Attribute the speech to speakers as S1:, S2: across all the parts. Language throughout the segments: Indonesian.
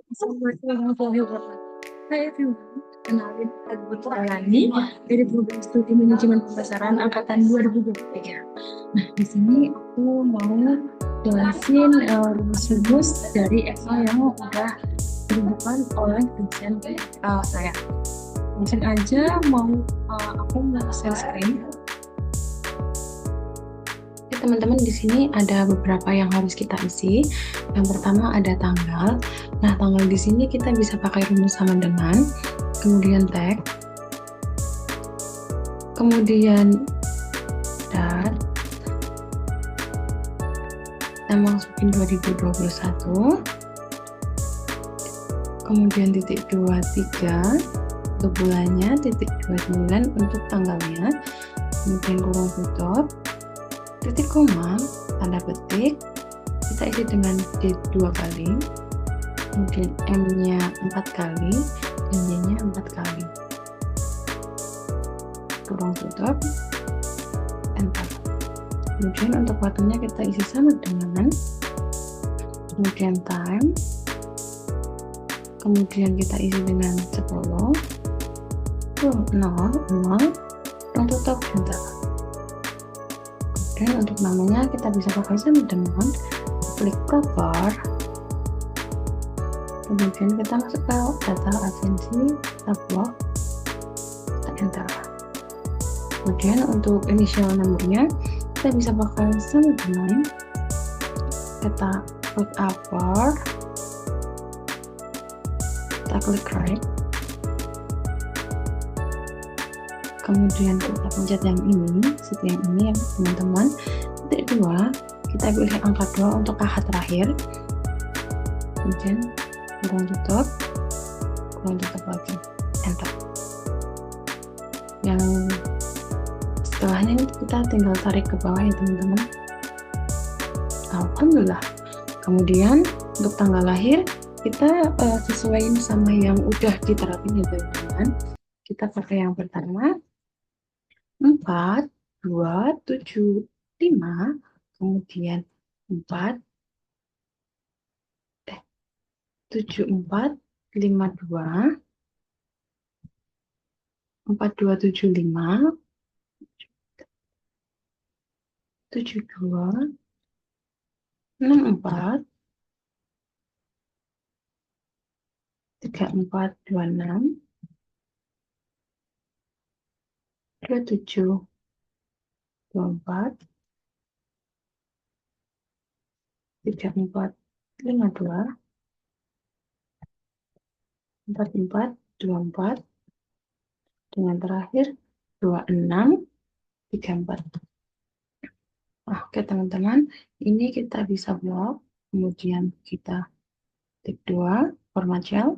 S1: Assalamualaikum warahmatullahi wabarakatuh. Hai everyone, kenalin aku Alani dari program studi manajemen pemasaran angkatan 2023. Nah, di sini aku mau jelasin rumus-rumus dari Excel yang udah dibuat oleh dosen saya. Langsung aja aku mau share screen. Teman-teman, di sini ada beberapa yang harus kita isi. Yang pertama ada tanggal. Nah, tanggal di sini kita bisa pakai rumus sama dengan, kemudian tag, kemudian dat, kita masukin 2021, kemudian titik 23 untuk bulannya, titik 29 untuk tanggalnya, kemudian kurung tutup, titik koma, tanda petik, kita isi dengan D 2 kali, kemudian M-nya 4 kali, dan Y-nya 4 kali. Kurung tutup, enter. Kemudian untuk waktunya kita isi sama dengan, kemudian time, kemudian kita isi dengan 10, 0, 0, kurung tutup, enter. Dan untuk namanya kita bisa pakai sama dengan klik cover, kemudian kita masuk ke data asensi, kita blok, kita enter. Kemudian untuk initial numbernya kita bisa pakai sama dengan kita klik upward, kita klik right, kemudian kita pencet yang ini, seperti yang ini ya teman-teman. Titik 2, kita pilih angka 2 untuk angka terakhir, kemudian kurung tutup lagi, enter. Yang setelahnya ini kita tinggal tarik ke bawah ya teman-teman. Alhamdulillah. Kemudian untuk tanggal lahir kita sesuaiin sama yang udah diterapin ya teman-teman. Kita pakai yang pertama 4, 2, 7, 5, kemudian 7, 4, 5, 2, 4, 2, 7, 5, 7, 2, 6, 4, 3, 4, 2, 6, 27, 24, 34, 52, 44, 24, dengan terakhir 26, 34. Oke teman-teman, ini kita bisa blok, kemudian kita tik 2, format cell,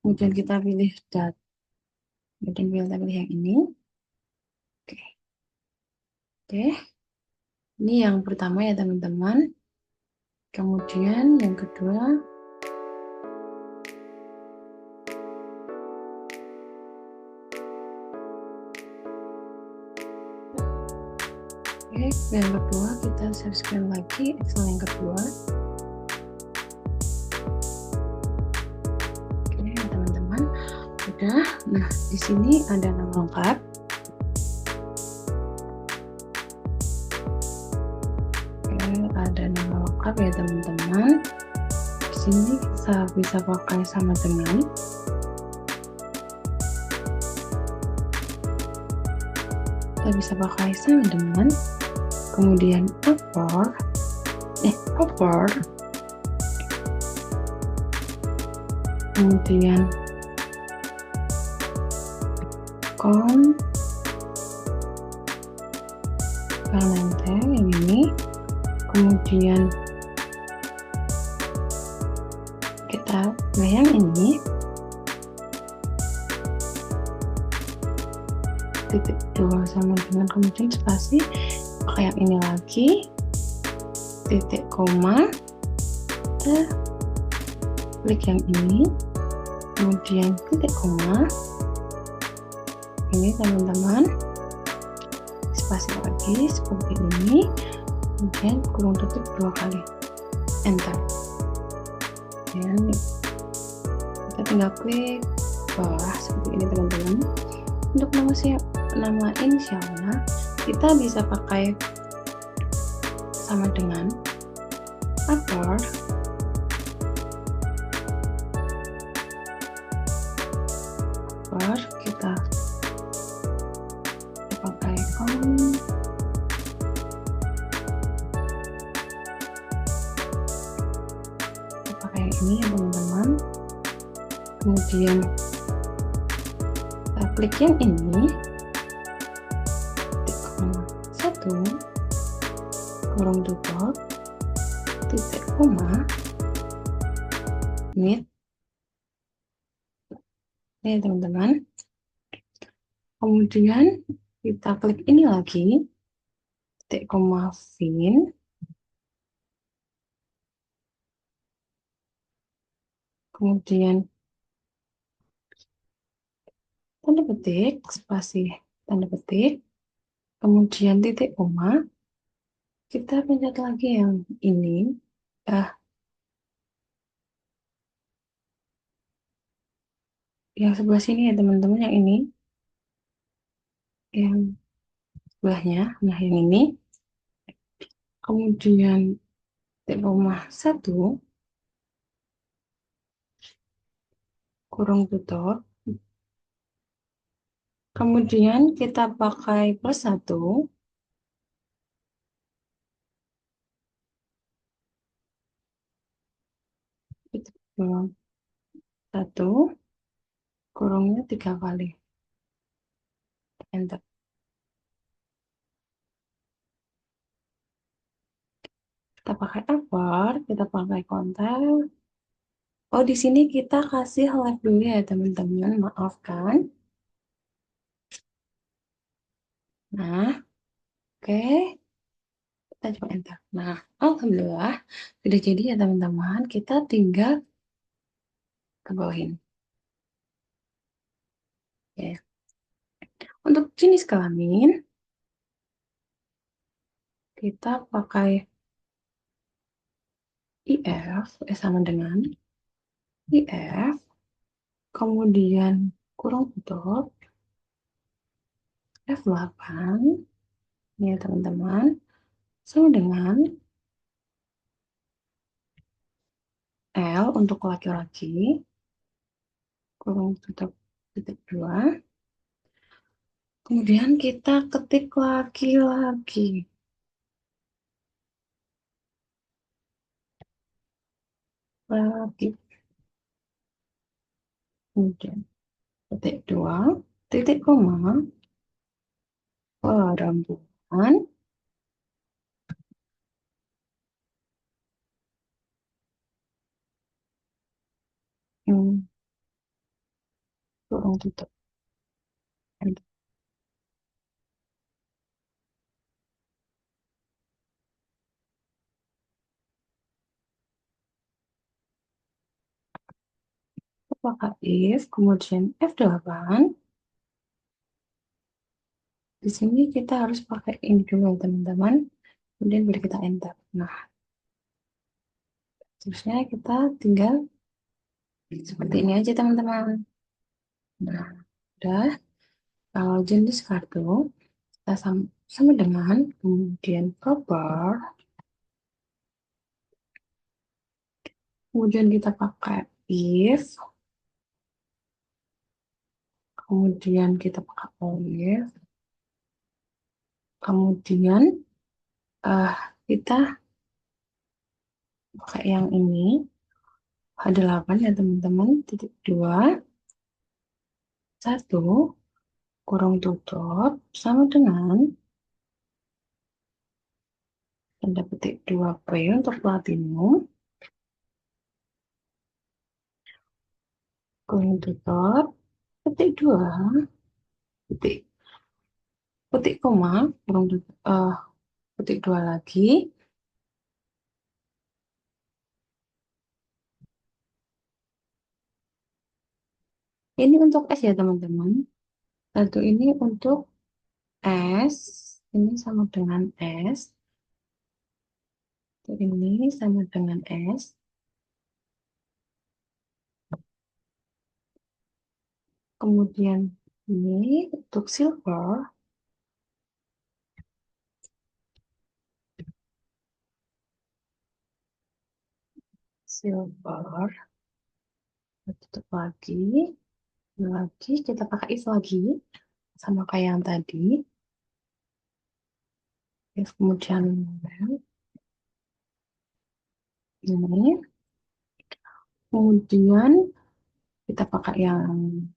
S1: kemudian kita pilih dat, kemudian kita pilih yang ini. Oke, ini yang pertama ya teman-teman. Kemudian yang kedua, yang kedua kita share screen lagi Excel yang kedua. Oke teman-teman, udah. Nah di sini ada nama lengkap. Ada nama lengkap ya teman-teman. Di sini kita bisa pakai sama dengan, kita bisa pakai sama dengan, kemudian upward, kemudian permanente yang ini, kemudian kita yang ini, titik 2 sama dengan, kemudian spasi, pakai yang ini lagi, titik koma, kita klik yang ini, kemudian titik koma, ini teman-teman, spasi lagi seperti ini, kemudian kurung tutup 2 kali, enter. Dan
S2: tinggal klik bawah seperti ini teman-teman. Untuk nama inisialnya kita bisa pakai sama dengan upper, kita pakai ini ya teman-teman. Kemudian kita klik yang ini, titik koma 1 kurung tutup titik koma mid ya teman-teman. Kemudian kita klik ini lagi, titik koma fin, kemudian tanda petik, spasi tanda petik, kemudian titik koma, kita pencet lagi yang ini, yang sebelah sini ya teman-teman, yang ini, yang sebelahnya, nah yang ini, kemudian titik koma 1 kurung tutup, kemudian kita pakai plus 1, titik koma 1 kurungnya 3 kali, enter. Kita pakai upper, kita pakai kontak. Oh, di sini kita kasih live dulu ya teman-teman, maafkan. Nah, oke. Kita coba enter. Nah, alhamdulillah sudah jadi ya teman-teman. Kita tinggal ke bawahin. Oke. Untuk jenis kelamin, kita pakai IF, sama dengan IF, kemudian kurung tutup, F8, ya teman-teman, sama dengan L untuk laki-laki, kurung tutup titik 2, kemudian kita ketik laki-laki. Laki. Kemudian titik 2, titik koma, perempuan, kurung tutup. Apakah if, kemudian F8. Di sini kita harus pakai ini dulu teman-teman. Kemudian baru kita enter. Nah, terusnya kita tinggal seperti ini aja teman-teman. Nah, udah. Kalau jenis kartu, kita sama dengan, kemudian cover, kemudian kita pakai if, kemudian kita pakai if, kemudian kita pakai yang ini, H8 ya teman-teman, titik 2, 1, kurung tutup, sama dengan tanda petik 2P untuk platinum, kurung tutup, petik 2, petik koma, kurung tutup, petik 2 lagi, ini untuk S ya teman-teman, satu ini untuk S, ini sama dengan S, ini sama dengan S, Kemudian ini untuk silver, tutup lagi kita pakai if lagi sama kayak yang tadi. If kemudian ini, kemudian kita pakai yang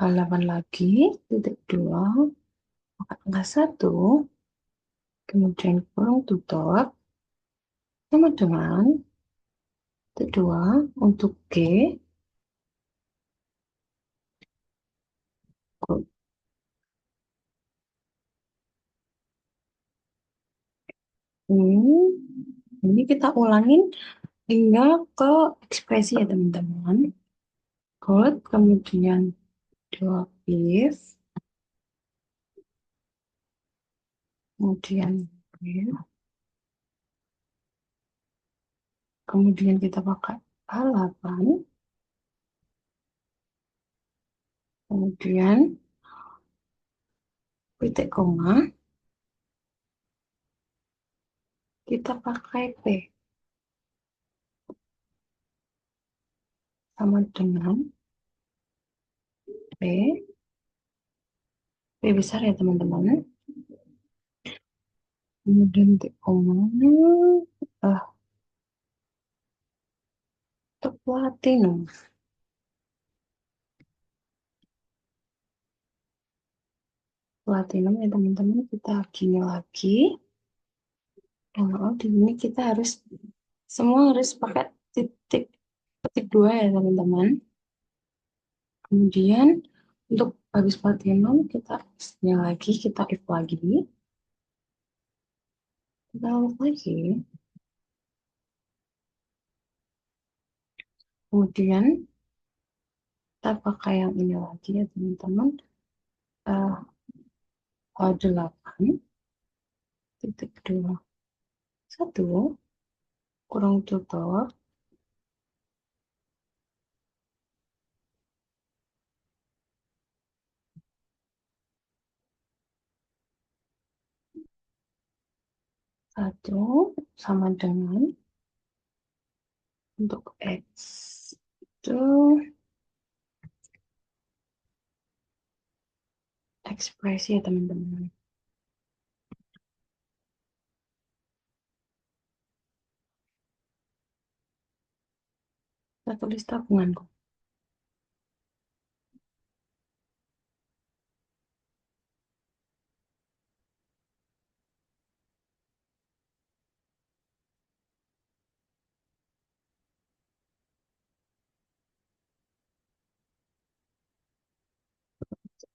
S2: halaman lagi, titik 2, pakai angka 1, kemudian kurung tutup, sama dengan titik 2 untuk G, ini kita ulangin hingga ke ekspresi ya teman-teman. Good, kemudian 2 if, kemudian if, kemudian kita pakai halaman, kemudian titik koma, kita pakai P sama dengan P besar ya teman-teman. Kemudian titik koma, untuk platinum. Platinum ya teman-teman, kita gini lagi. Di sini kita harus semua harus pakai petik 2 ya teman-teman. Kemudian untuk habis platinum kita ini lagi, kita if lagi, kita if lagi. Kemudian kita pakai yang ini lagi ya teman-teman, H8 titik 2 1 kurung tutup, satu sama dengan untuk X itu ekspresi ya teman-teman. Kita tulis tabunganku.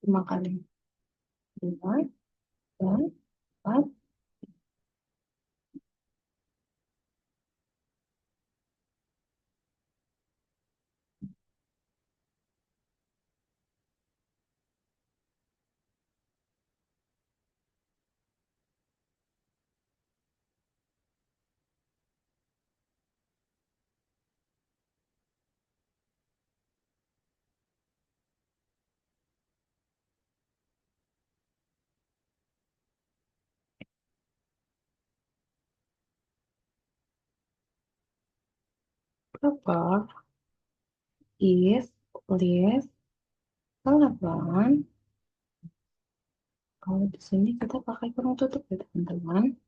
S2: Lima kali 2 dan 4. Proper if leave halaman. Kalau di sini kita pakai kurung tutup ya teman-teman.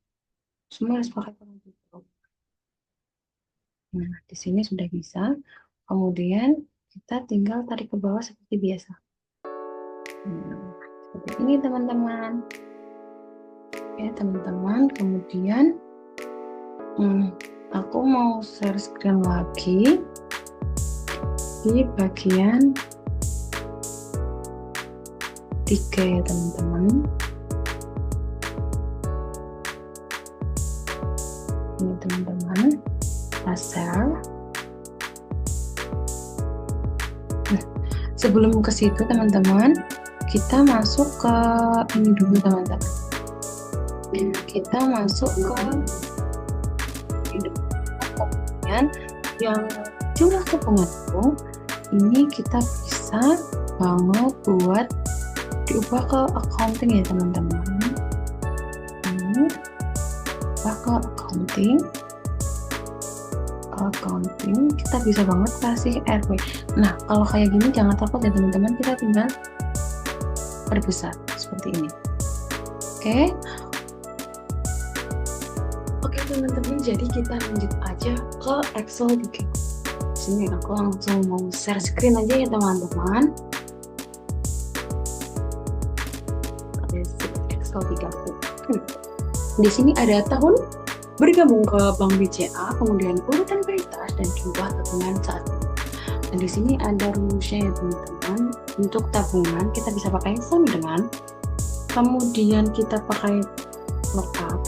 S2: Semua harus pakai kurung tutup. Nah, di sini sudah bisa. Kemudian kita tinggal tarik ke bawah seperti biasa. Seperti ini teman-teman. Ya teman-teman, kemudian aku mau share screen lagi di bagian 3 ya teman-teman. Ini teman-teman, kita share. Nah, sebelum ke situ teman-teman, kita masuk ke ini dulu teman-teman. Kita masuk ke Kemudian yang jumlah tabungan itu ini kita bisa banget buat diubah ke accounting ya teman-teman. Ini ubah ke accounting kita bisa banget kasih RW. Nah kalau kayak gini jangan takut ya teman-teman, kita tinggal perbesar seperti ini. Oke teman-teman, jadi kita lanjut aja ke Excel di sini. Aku langsung mau share screen aja ya teman-teman. Excel 3. Di sini ada tahun bergabung ke Bank BCA, kemudian urutan prioritas dan jumlah tabungan saat ini. Dan di sini ada rumusnya ya teman-teman. Untuk tabungan kita bisa pakai sama dengan, kemudian kita pakai lengkap,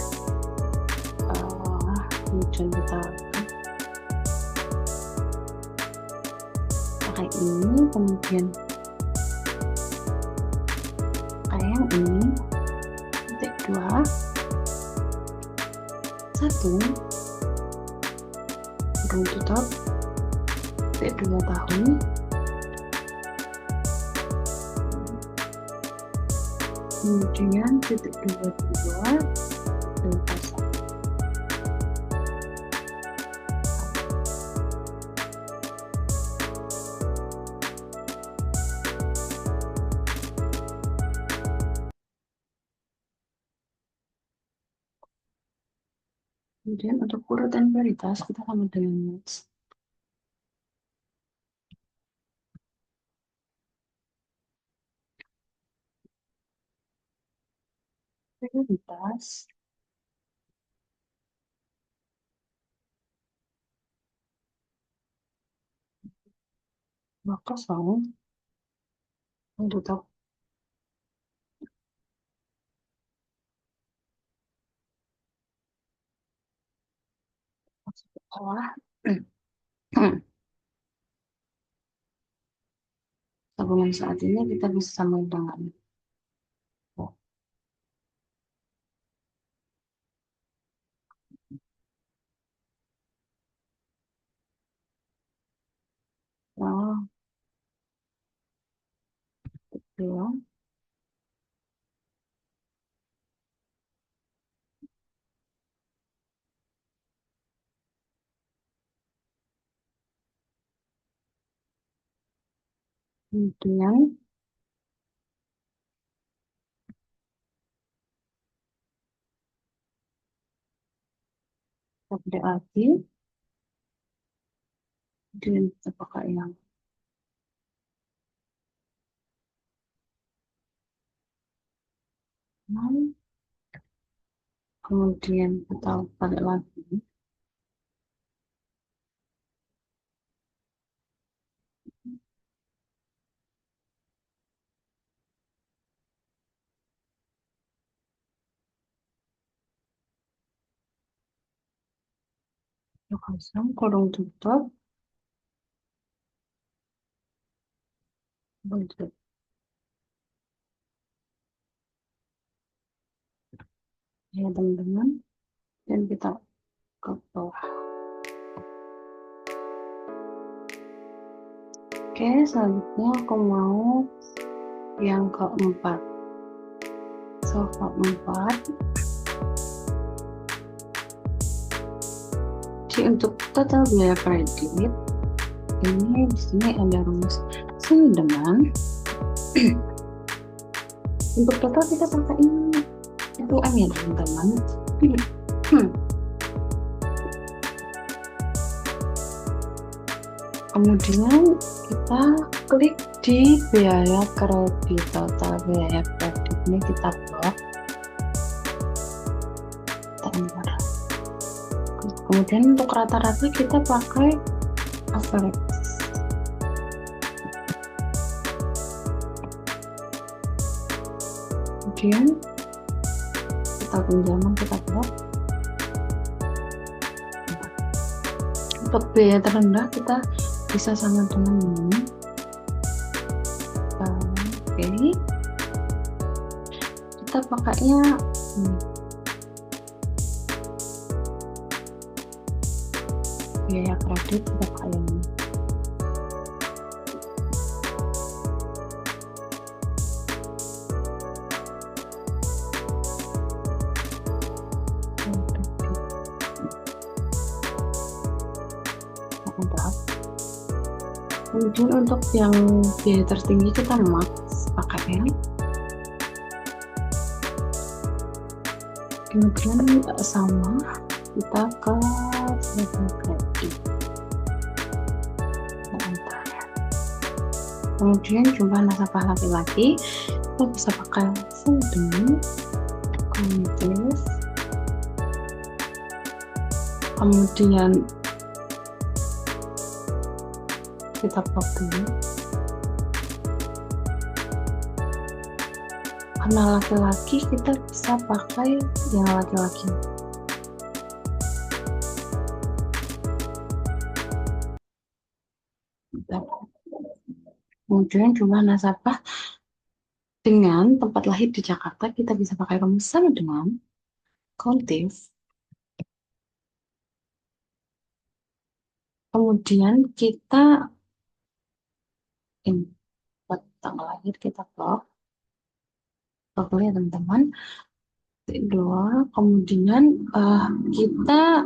S2: kemudian kita pakai ini, kemudian pakai yang ini, titik 2 1 belum tutup, titik 2 tahun, kemudian titik 22 delta 1. Kemudian untuk urutan prioritas kita sama dengan match. Prioritas kosong tutup. Bawah. Tabungan saat ini kita bisa sama dengan belum. Kemudian kita lagi, kemudian kita pakai yang kemudian kita balik lagi. Kosong, kurung tutup. Bentuk. Ya teman-teman, dan kita ke bawah. Oke, selanjutnya aku mau yang keempat. Keempat. Jadi untuk total biaya kredit ini di sini ada rumus sama dengan untuk total kita pakai ini itu M ya teman-teman. Kemudian kita klik di biaya kredit, total biaya kredit ini kita blok. Kemudian untuk rata-rata kita pakai average. Kemudian kita pinjaman kita blok. Untuk biaya terendah kita bisa sama dengan ini. Oke. Kita pakainya ini. biaya kredit kita pakai yang ini. Bentar. Kemudian untuk yang biaya tertinggi kita max pakai yang kemudian sama kita ke kredit. Bentar. Kemudian jumlah nasabah laki-laki kita bisa pakai dengan komunitas. Kemudian kita blok dulu karena laki-laki kita bisa pakai yang laki-laki. Kemudian jumlah nasabah dengan tempat lahir di Jakarta kita bisa pakai rumus sama dengan countif. Kemudian kita ini buat tanggal lahir kita blok ya teman-teman. Dua, kemudian kita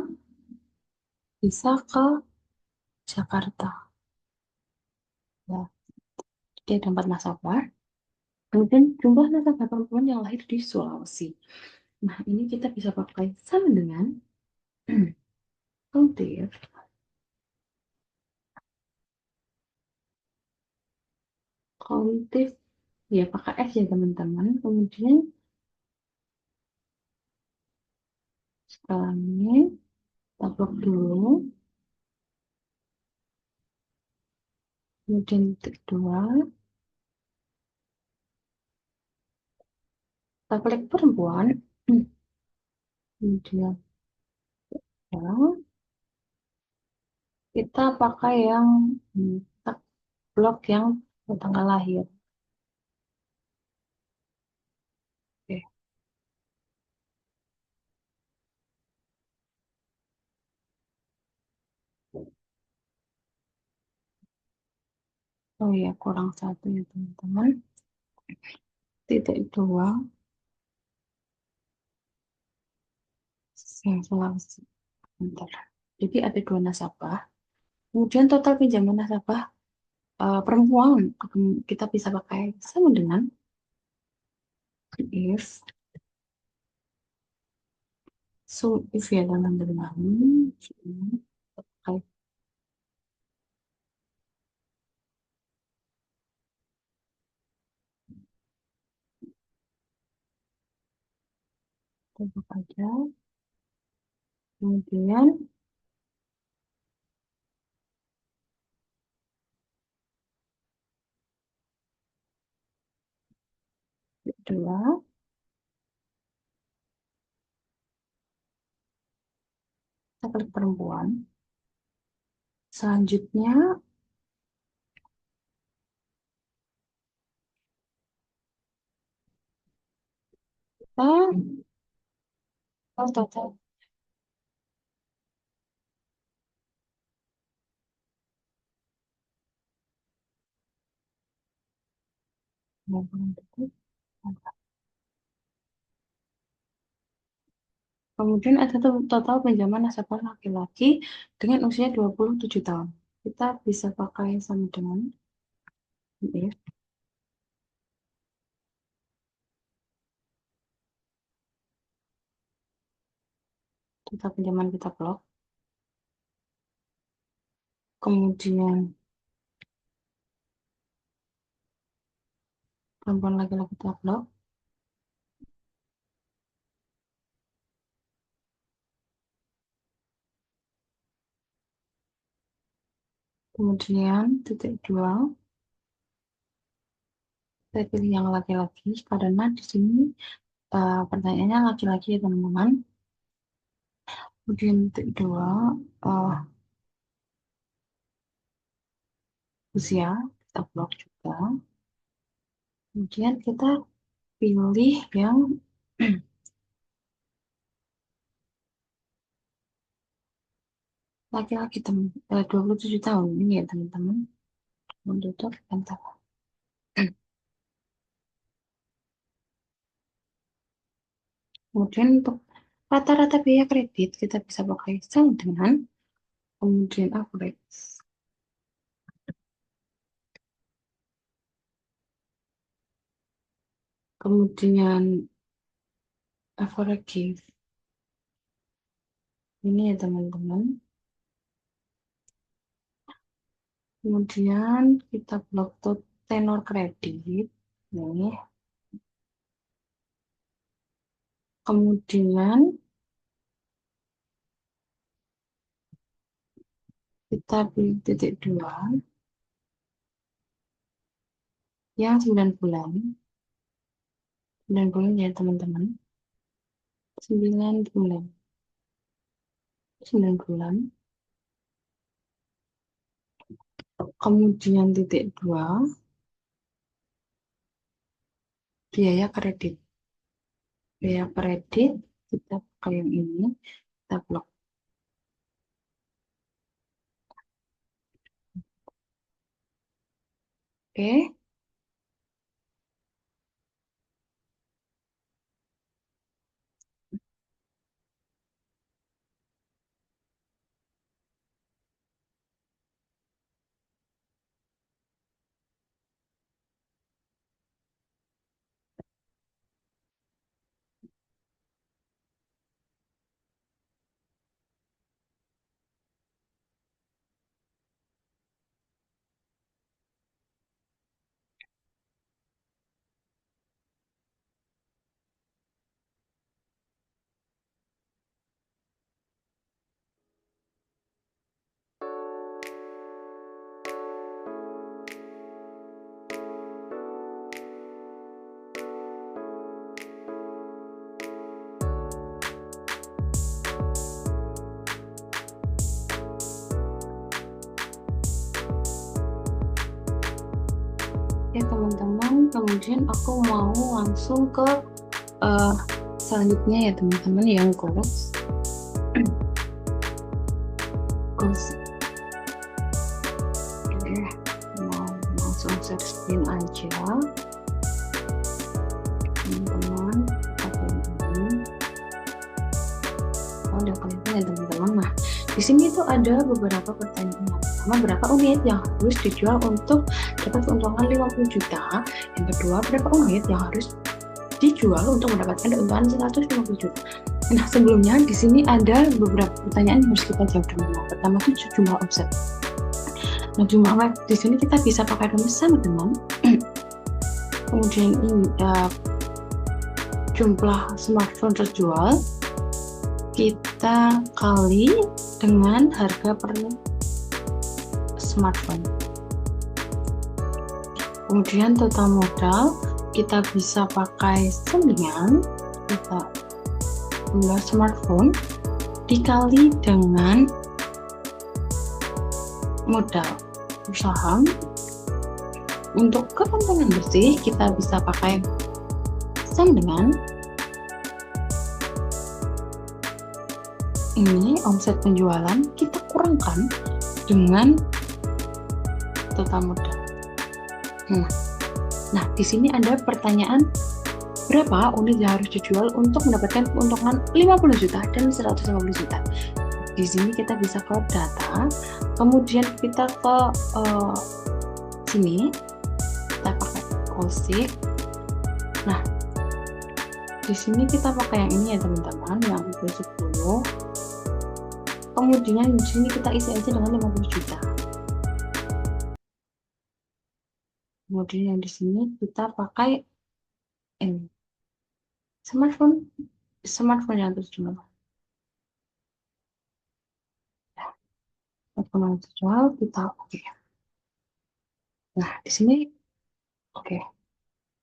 S2: bisa ke Jakarta ya, dia ada 4 nasabah. Kemudian jumlah nasabah perempuan yang lahir di Sulawesi. Nah, ini kita bisa pakai sama dengan countif. Countif ya pakai F ya teman-teman. Kemudian sekarang ini kita blok dulu. Kemudian titik 2. Kita klik perempuan. Kemudian ya, kita pakai yang kita blok yang tanggal lahir. Oke. Oh ya, kurang satu ya teman-teman. Titik 2. Yang Sulawesi. Bentar. Jadi ada 2 nasabah. Kemudian total pinjaman nasabah perempuan kita bisa pakai sama dengan if if ya teman-teman. Pakai tutup aja. Kemudian kedua kita klik perempuan. Selanjutnya kita total kemudian ada total pinjaman nasabah laki-laki dengan usia 27 tahun. Kita bisa pakai sama dengan if total pinjaman kita blok. Kemudian perempuan laki-laki kita blok. Kemudian titik 2 saya pilih yang laki-laki karena di sini pertanyaannya laki-laki ya teman-teman. Kemudian titik 2 usia kita blok juga. Kemudian kita pilih yang laki-laki 27 tahun ini ya teman-teman. Untuk bentar. Kemudian untuk rata-rata biaya kredit kita bisa pakai sama dengan kemudian average. Kemudian average ini ya teman-teman. Kemudian kita blok tuh tenor kredit. Nih. Kemudian kita pilih titik 2 yang 9 bulan. 9 bulan ya teman-teman. 9 bulan. 9 bulan. Kemudian titik 2 biaya kredit. Biaya kredit kita pakai yang ini. Kita blok. Oke. Oke teman-teman, kemudian aku mau langsung ke selanjutnya ya teman-teman yang goals. Goals. Oke, mau langsung share screen aja. Teman-teman, apa ini? Oh, udah kelihatan ya teman-teman. Nah, di sini tuh ada beberapa pertanyaan. Yang pertama, berapa unit yang harus dijual untuk dapat keuntungan 50 juta? Yang kedua, berapa unit yang harus dijual untuk mendapatkan keuntungan 150 juta? Nah, sebelumnya di sini ada beberapa pertanyaan yang harus kita jawab dulu. Nah, pertama itu jumlah omset. Nah, jumlah omset di sini kita bisa pakai rumus sama dengan kemudian ini jumlah smartphone terjual kita kali dengan harga per smartphone. Kemudian total modal kita bisa pakai dengan kita jumlah smartphone dikali dengan modal usaha. Untuk keuntungan bersih kita bisa pakai sama dengan ini omset penjualan kita kurangkan dengan total modal. Nah, di sini ada pertanyaan berapa unit yang harus dijual untuk mendapatkan keuntungan 50 juta dan 150 juta. Di sini kita bisa ke data, kemudian kita ke sini kita pakai cosik. Nah, di sini kita pakai yang ini ya teman-teman, yang 10. Kemudian di sini kita isi aja dengan 50 juta. Kemudian yang di sini kita pakai ini smartphone yang terjual. Smartphone yang terjual kita oke. Nah, di sini oke.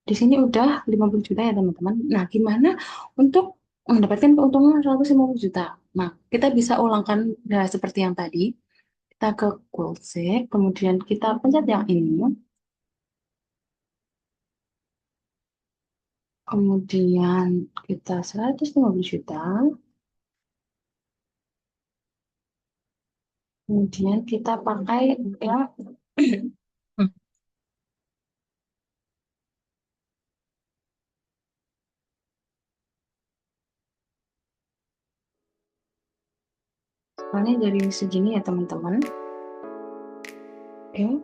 S2: Di sini udah 50 juta ya teman-teman. Nah, gimana untuk mendapatkan keuntungan 150 juta? Nah, kita bisa ulangkan seperti yang tadi. Kita ke Goalsec, kemudian kita pencet yang ini. Kemudian kita 150 juta. Kemudian kita pakai yang soalnya dari segini ya teman-teman. Oke.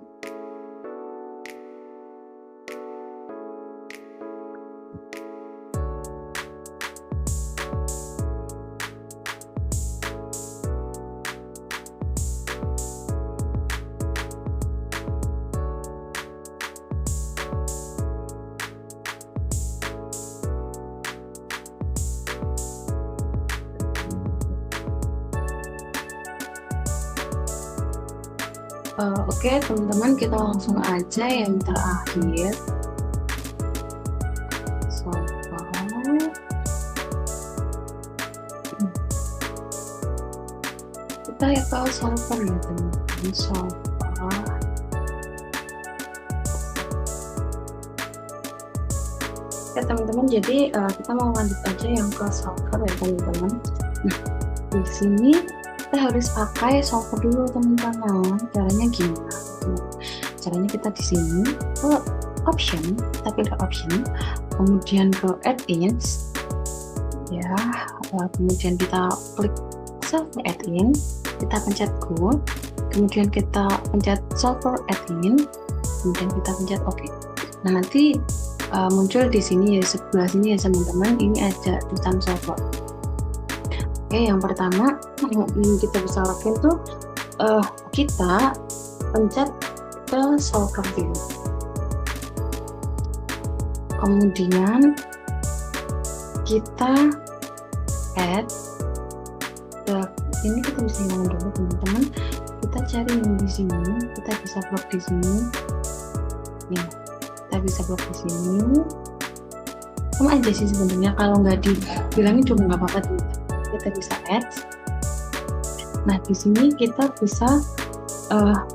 S2: Oke teman-teman, kita langsung aja yang terakhir. Kita ya ke solver ya teman-teman, solver. Oke teman-teman, jadi kita mau lanjut aja yang ke solver ya teman-teman. Nah, di sini kita harus pakai solver dulu teman-teman. Caranya gimana? Caranya kita di sini ke option, kita pilih option, kemudian ke add-ins, ya, kemudian kita klik solver add-in, kita pencet go, kemudian kita pencet solver add-in, kemudian kita pencet OK. Nah nanti muncul di sini ya, sebelah sini ya teman-teman, ini ada tulisan solver. Oke, yang pertama yang kita bisa lakukan tuh kita pencet ke solver view. Kemudian kita add. Ini kita bisa ngomong dulu teman-teman. Kita cari yang di sini, kita bisa blok di sini. Nih, kita bisa blok di sini. Sama aja sih sebenarnya, kalau nggak dibilangin juga nggak apa-apa teman-teman. Kita bisa add. Nah di sini kita bisa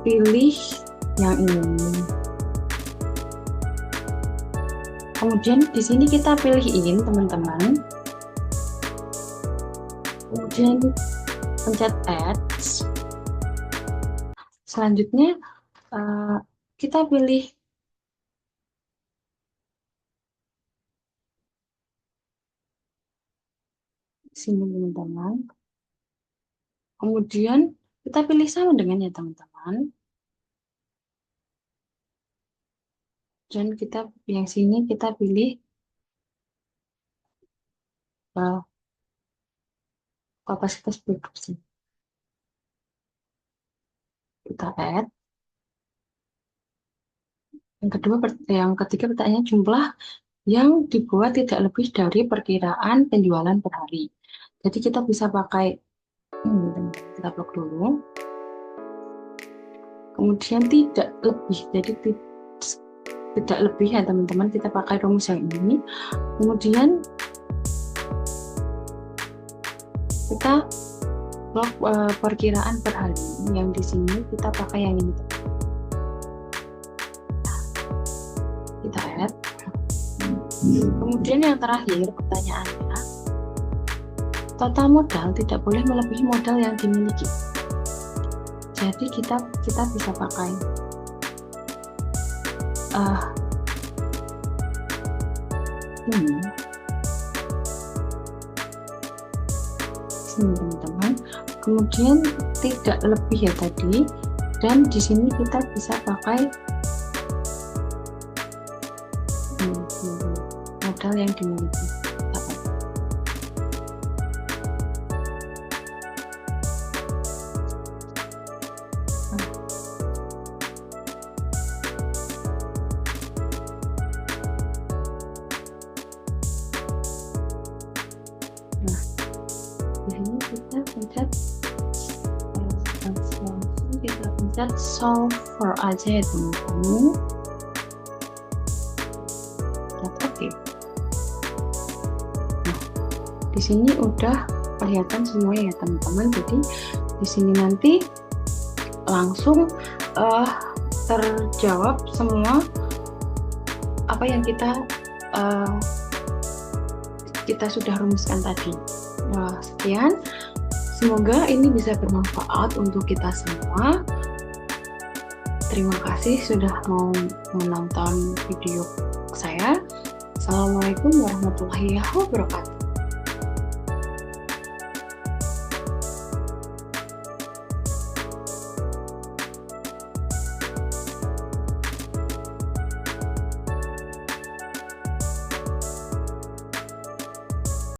S2: pilih yang ini. Kemudian di sini kita pilihin teman-teman. Kemudian pencet add. Selanjutnya kita pilih sini teman-teman. Kemudian kita pilih sama dengan ya teman-teman. Dan kita yang sini kita pilih kapasitas produksi. Kita add. Yang ketiga pertanyaan jumlah yang dibuat tidak lebih dari perkiraan penjualan per hari. Jadi kita bisa pakai kita blok dulu. Kemudian tidak lebih, jadi tidak lebih ya teman-teman, kita pakai rumus yang ini. Kemudian kita blok perkiraan per hari, yang di sini kita pakai yang ini. Kita add. Kemudian yang terakhir pertanyaannya, total modal tidak boleh melebihi modal yang dimiliki. Jadi kita bisa pakai ini teman-teman. Kemudian tidak lebih ya tadi, dan di sini kita bisa pakai modal yang dimiliki. Nah, di sini kita pencet solver aja ya teman-teman. Oke. Nah, di sini udah kelihatan semuanya ya teman-teman. Jadi di sini nanti langsung terjawab semua apa yang kita sudah rumuskan tadi. Sekian. Semoga ini bisa bermanfaat untuk kita semua. Terima kasih sudah mau menonton video saya. Assalamualaikum warahmatullahi wabarakatuh.